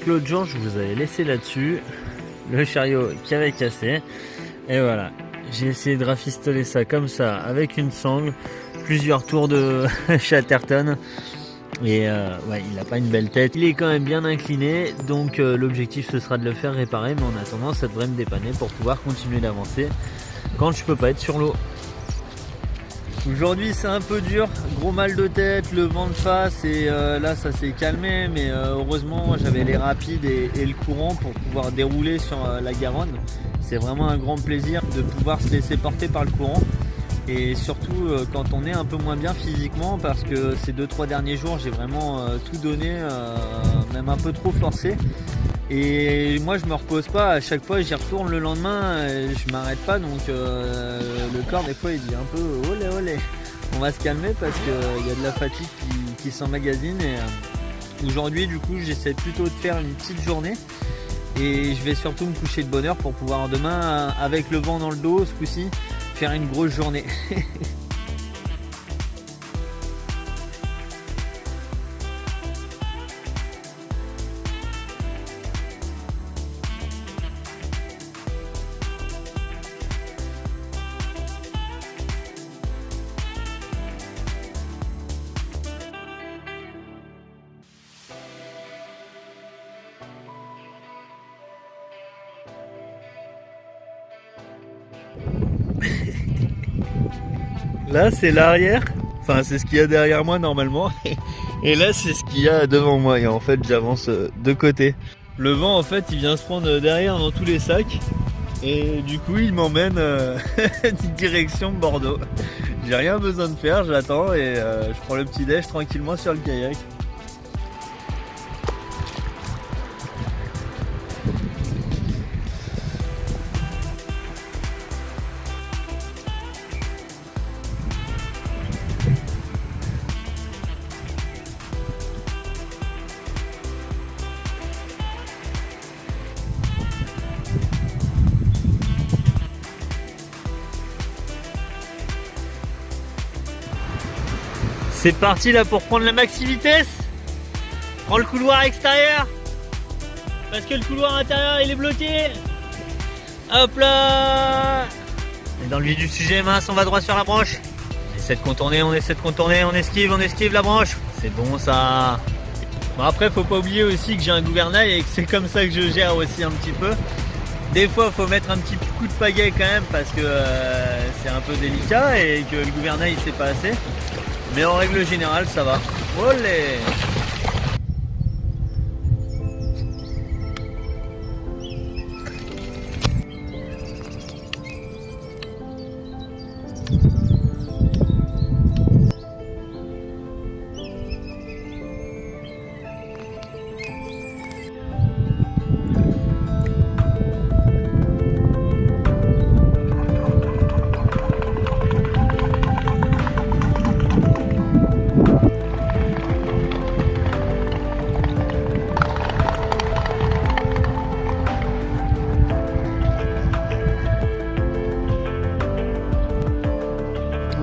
que l'autre jour je vous avais laissé là-dessus, le chariot qui avait cassé. Et voilà, j'ai essayé de rafistoler ça comme ça avec une sangle, plusieurs tours de Chatterton. Et ouais, il n'a pas une belle tête, il est quand même bien incliné, donc l'objectif ce sera de le faire réparer, mais en attendant ça devrait me dépanner pour pouvoir continuer d'avancer quand je peux pas être sur l'eau. Aujourd'hui c'est un peu dur, gros mal de tête, le vent de face et là ça s'est calmé, mais heureusement j'avais les rapides et le courant pour pouvoir dérouler sur la Garonne. C'est vraiment un grand plaisir de pouvoir se laisser porter par le courant et surtout quand on est un peu moins bien physiquement, parce que ces 2-3 derniers jours j'ai vraiment tout donné, même un peu trop forcé. Et moi je me repose pas, à chaque fois j'y retourne le lendemain, je m'arrête pas, donc le corps des fois il dit un peu olé olé, on va se calmer parce qu'il y a de la fatigue qui s'emmagasine. Et aujourd'hui du coup j'essaie plutôt de faire une petite journée et je vais surtout me coucher de bonne heure pour pouvoir demain, avec le vent dans le dos ce coup-ci, faire une grosse journée. Là c'est l'arrière, enfin c'est ce qu'il y a derrière moi normalement, et là c'est ce qu'il y a devant moi, et en fait j'avance de côté. Le vent en fait il vient se prendre derrière dans tous les sacs, et du coup il m'emmène direction Bordeaux. J'ai rien besoin de faire, j'attends et je prends le petit déj tranquillement sur le kayak. C'est parti là pour prendre la maxi vitesse. Prends le couloir extérieur parce que le couloir intérieur il est bloqué. Hop là. Et dans le vif du sujet, mince, on va droit sur la branche. On essaie de contourner, on esquive la branche. C'est bon ça. Bon après faut pas oublier aussi que j'ai un gouvernail et que c'est comme ça que je gère aussi un petit peu. Des fois faut mettre un petit coup de pagaie quand même parce que c'est un peu délicat et que le gouvernail c'est pas assez. Mais en règle générale, ça va. Olé!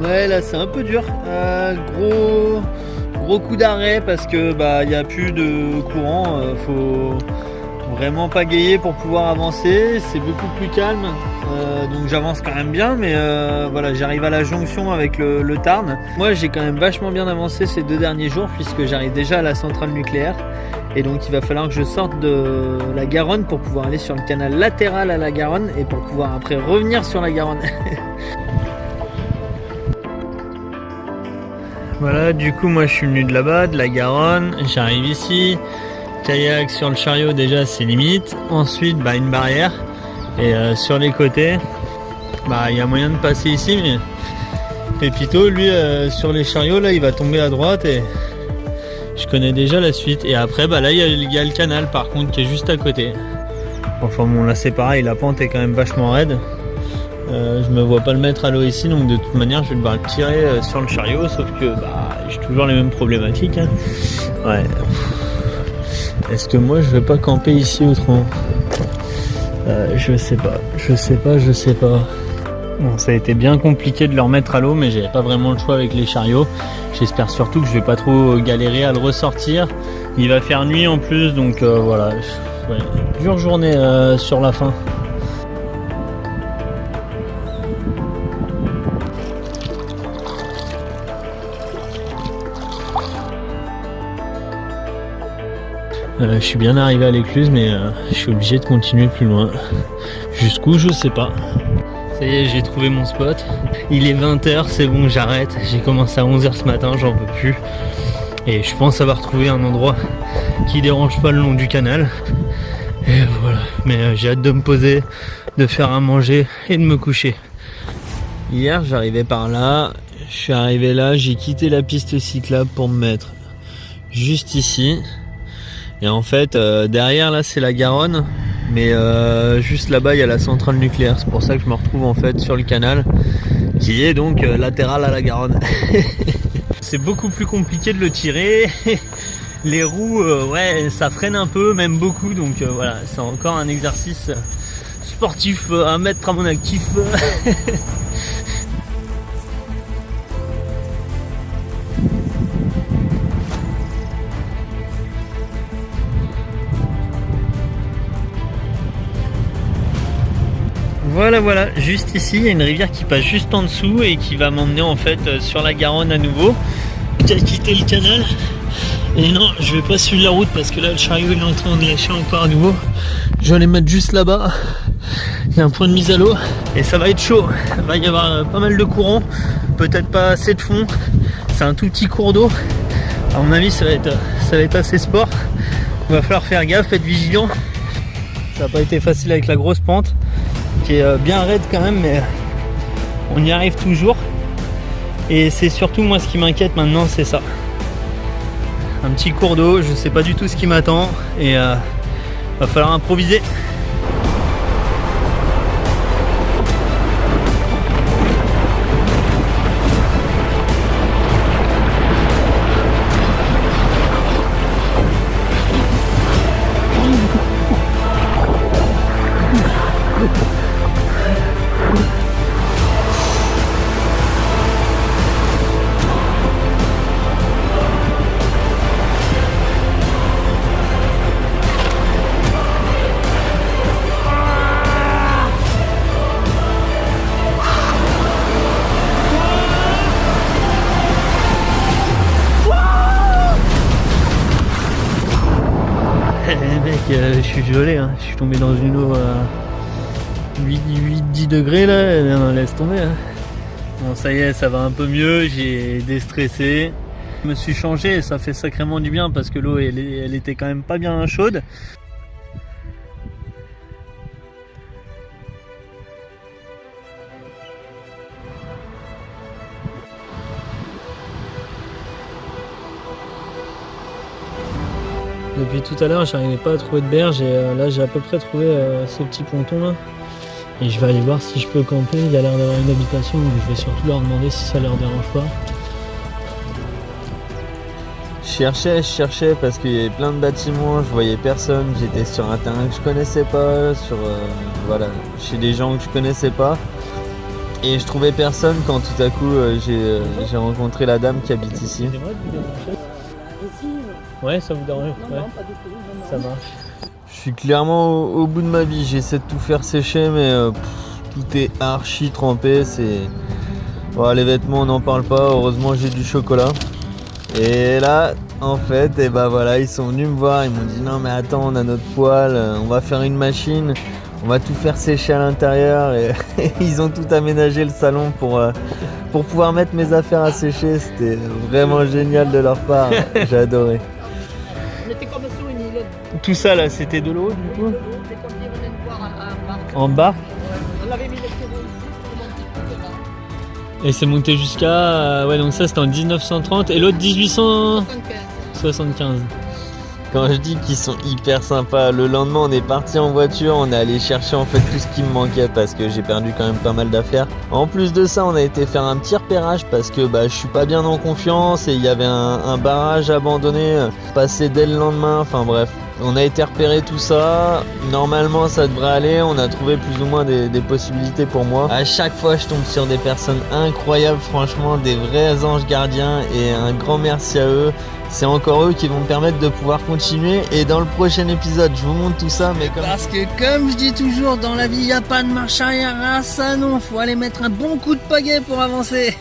Ouais là c'est un peu dur, gros coup d'arrêt parce que bah il n'y a plus de courant, faut vraiment pagayer pour pouvoir avancer, c'est beaucoup plus calme, donc j'avance quand même bien, mais voilà, j'arrive à la jonction avec le Tarn. Moi j'ai quand même vachement bien avancé ces 2 derniers jours puisque j'arrive déjà à la centrale nucléaire et donc il va falloir que je sorte de la Garonne pour pouvoir aller sur le canal latéral à la Garonne et pour pouvoir après revenir sur la Garonne. Voilà, du coup moi je suis venu de là-bas, de la Garonne, j'arrive ici, kayak sur le chariot déjà c'est limite, ensuite bah une barrière et sur les côtés, bah il y a moyen de passer ici, mais Pépito lui sur les chariots là il va tomber à droite et je connais déjà la suite. Et après bah là il y a le canal par contre qui est juste à côté. Enfin bon là c'est pareil, la pente est quand même vachement raide. Je me vois pas le mettre à l'eau ici, donc de toute manière je vais devoir le tirer sur le chariot, sauf que bah, j'ai toujours les mêmes problématiques hein. Ouais. Est-ce que moi je vais pas camper ici autrement? Je sais pas. Bon, ça a été bien compliqué de le remettre à l'eau, mais j'avais pas vraiment le choix avec les chariots. J'espère surtout que je vais pas trop galérer à le ressortir. Il va faire nuit en plus, donc voilà. Ouais, dure journée sur la fin. Je suis bien arrivé à l'écluse, mais je suis obligé de continuer plus loin. Jusqu'où, je sais pas. Ça y est, j'ai trouvé mon spot. Il est 20h, c'est bon, j'arrête. J'ai commencé à 11h ce matin, j'en peux plus. Et je pense avoir trouvé un endroit qui dérange pas le long du canal. Et voilà. Mais j'ai hâte de me poser, de faire à manger et de me coucher. Hier, j'arrivais par là. Je suis arrivé là, j'ai quitté la piste cyclable pour me mettre juste ici. Et en fait, derrière là, c'est la Garonne. Mais juste là-bas, il y a la centrale nucléaire. C'est pour ça que je me retrouve en fait sur le canal, qui est donc latéral à la Garonne. C'est beaucoup plus compliqué de le tirer. Les roues, ouais, ça freine un peu, même beaucoup. Donc voilà, c'est encore un exercice sportif à mettre à mon actif. Voilà, juste ici, il y a une rivière qui passe juste en dessous et qui va m'emmener en fait sur la Garonne à nouveau. J'ai quitté le canal. Et non, je vais pas suivre la route parce que là, le chariot il est en train de lâcher encore à nouveau. Je vais aller mettre juste là-bas. Il y a un point de mise à l'eau et ça va être chaud. Il va y avoir pas mal de courant, peut-être pas assez de fond. C'est un tout petit cours d'eau. À mon avis, ça va être assez sport. Il va falloir faire gaffe, être vigilant. Ça n'a pas été facile avec la grosse pente, qui est bien raide quand même, mais on y arrive toujours. Et c'est surtout moi ce qui m'inquiète maintenant, c'est ça. Un petit cours d'eau, je sais pas du tout ce qui m'attend et va falloir improviser. Je suis gelé, hein. Je suis tombé dans une eau à 8-10 degrés là, non, laisse tomber. Hein. Bon, ça y est, ça va un peu mieux, j'ai déstressé. Je me suis changé et ça fait sacrément du bien parce que l'eau elle était quand même pas bien chaude. Depuis tout à l'heure, j'arrivais pas à trouver de berge et là j'ai à peu près trouvé ce petit ponton là. Et je vais aller voir si je peux camper. Il y a l'air d'avoir une habitation, donc je vais surtout leur demander si ça leur dérange pas. Je cherchais parce qu'il y avait plein de bâtiments, je voyais personne, j'étais sur un terrain que je connaissais pas, voilà, chez des gens que je connaissais pas. Et je trouvais personne quand tout à coup j'ai rencontré la dame qui habite ici. Ouais, ça vous dérange? Ouais. Non, pas du tout. Non. Ça marche. Je suis clairement au bout de ma vie. J'essaie de tout faire sécher, mais tout est archi trempé. Bon, les vêtements, on n'en parle pas. Heureusement, j'ai du chocolat. Et là, en fait, et bah voilà, ils sont venus me voir. Ils m'ont dit non, mais attends, on a notre poêle. On va faire une machine. On va tout faire sécher à l'intérieur. Et ils ont tout aménagé le salon pour pouvoir mettre mes affaires à sécher. C'était vraiment génial de leur part. J'ai adoré. Tout ça là, c'était de l'eau du coup? En barque. On avait mis les chevaux ici. Et c'est monté jusqu'à... ouais, donc ça c'était en 1930 et l'autre 1875. Quand je dis qu'ils sont hyper sympas, le lendemain on est parti en voiture, on est allé chercher en fait tout ce qui me manquait parce que j'ai perdu quand même pas mal d'affaires. En plus de ça, on a été faire un petit repérage parce que je suis pas bien en confiance et il y avait un barrage abandonné passé dès le lendemain, enfin bref. On a été repérer tout ça, normalement ça devrait aller, on a trouvé plus ou moins des possibilités pour moi. À chaque fois je tombe sur des personnes incroyables, franchement des vrais anges gardiens et un grand merci à eux. C'est encore eux qui vont me permettre de pouvoir continuer et dans le prochain épisode je vous montre tout ça mais comme... Parce que comme je dis toujours dans la vie il n'y a pas de marche arrière à ça non, faut aller mettre un bon coup de pagaie pour avancer.